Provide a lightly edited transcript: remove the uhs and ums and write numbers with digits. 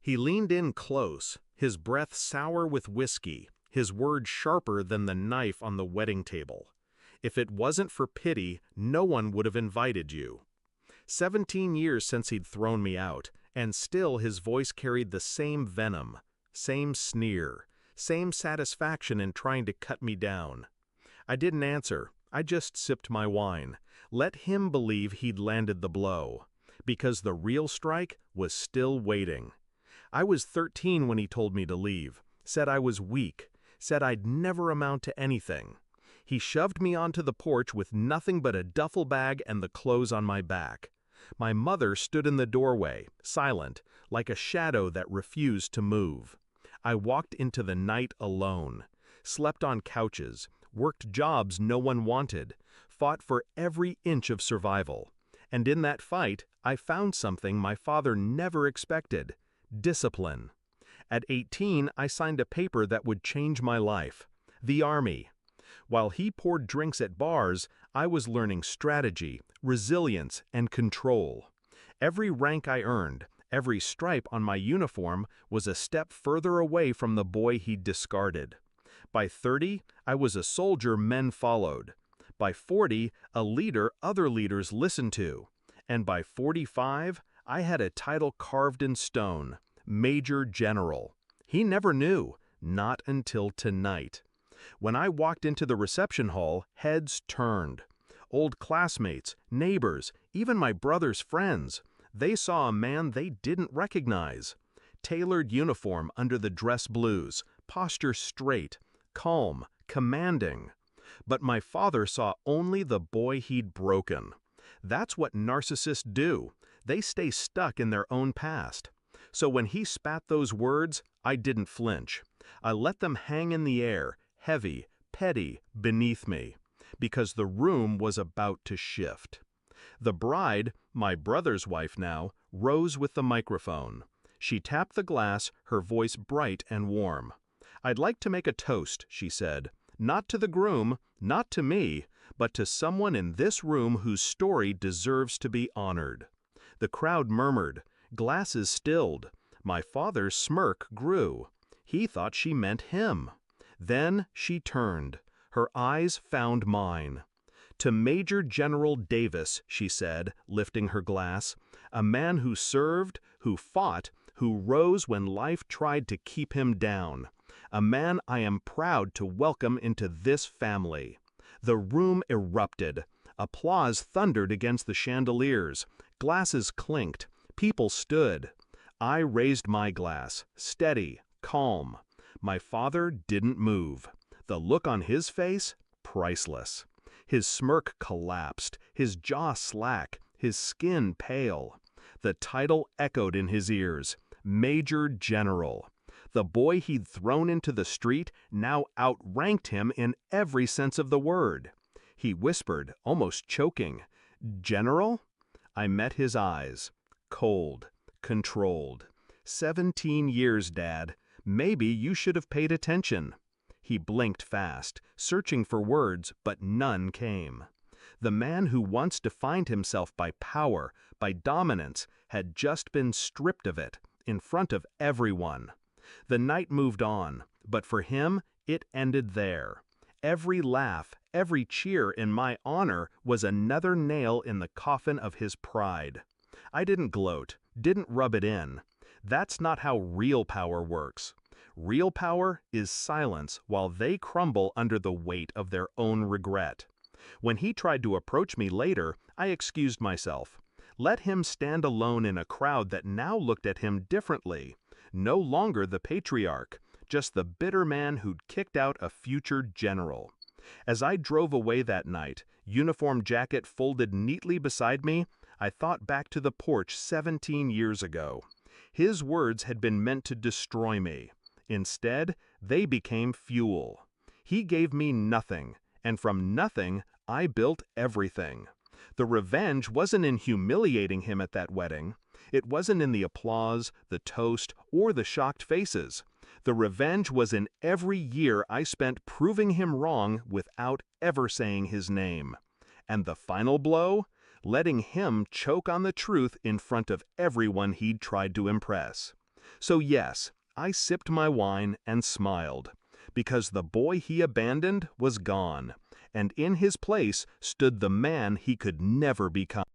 He leaned in close, his breath sour with whiskey, his words sharper than the knife on the wedding table. If it wasn't for pity, no one would have invited you. 17 years since he'd thrown me out, and still his voice carried the same venom, same sneer, same satisfaction in trying to cut me down. I didn't answer, I just sipped my wine. Let him believe he'd landed the blow, because the real strike was still waiting. I was 13 when he told me to leave, said I was weak, said I'd never amount to anything. He shoved me onto the porch with nothing but a duffel bag and the clothes on my back. My mother stood in the doorway, silent, like a shadow that refused to move. I walked into the night alone, slept on couches, worked jobs no one wanted, fought for every inch of survival. And in that fight, I found something my father never expected: discipline. At 18, I signed a paper that would change my life: the Army. While he poured drinks at bars, I was learning strategy, resilience, and control. Every rank I earned, every stripe on my uniform was a step further away from the boy he'd discarded. By 30, I was a soldier men followed. By 40, a leader other leaders listened to. And by 45, I had a title carved in stone: Major General. He never knew, not until tonight. When I walked into the reception hall, heads turned. Old classmates, neighbors, even my brother's friends, they saw a man they didn't recognize. Tailored uniform under the dress blues, posture straight, calm, commanding. But my father saw only the boy he'd broken. That's what narcissists do. They stay stuck in their own past. So when he spat those words, I didn't flinch. I let them hang in the air, heavy, petty, beneath me, because the room was about to shift. The bride, my brother's wife now, rose with the microphone. She tapped the glass, her voice bright and warm. "I'd like to make a toast," she said. "Not to the groom, not to me, but to someone in this room whose story deserves to be honored." The crowd murmured. Glasses stilled. My father's smirk grew. He thought she meant him. Then she turned. Her eyes found mine. "To Major General Davis," she said, lifting her glass, "a man who served, who fought, who rose when life tried to keep him down. A man I am proud to welcome into this family." The room erupted. Applause thundered against the chandeliers. Glasses clinked. People stood. I raised my glass, steady, calm. My father didn't move. The look on his face, priceless. His smirk collapsed, his jaw slack, his skin pale. The title echoed in his ears: Major General. The boy he'd thrown into the street now outranked him in every sense of the word. He whispered, almost choking, "General?" I met his eyes. Cold, controlled. 17 years, Dad. Maybe you should have paid attention. He blinked fast, searching for words, but none came. The man who once defined himself by power, by dominance, had just been stripped of it, in front of everyone. The night moved on, but for him, it ended there. Every laugh, every cheer in my honor was another nail in the coffin of his pride. I didn't gloat, didn't rub it in. That's not how real power works. Real power is silence while they crumble under the weight of their own regret. When he tried to approach me later, I excused myself. Let him stand alone in a crowd that now looked at him differently. No longer the patriarch, just the bitter man who'd kicked out a future general. As I drove away that night, uniform jacket folded neatly beside me, I thought back to the porch 17 years ago. His words had been meant to destroy me. Instead, they became fuel. He gave me nothing, and from nothing, I built everything. The revenge wasn't in humiliating him at that wedding. It wasn't in the applause, the toast, or the shocked faces. The revenge was in every year I spent proving him wrong without ever saying his name. And the final blow? Letting him choke on the truth in front of everyone he'd tried to impress. So yes, I sipped my wine and smiled, because the boy he abandoned was gone, and in his place stood the man he could never become.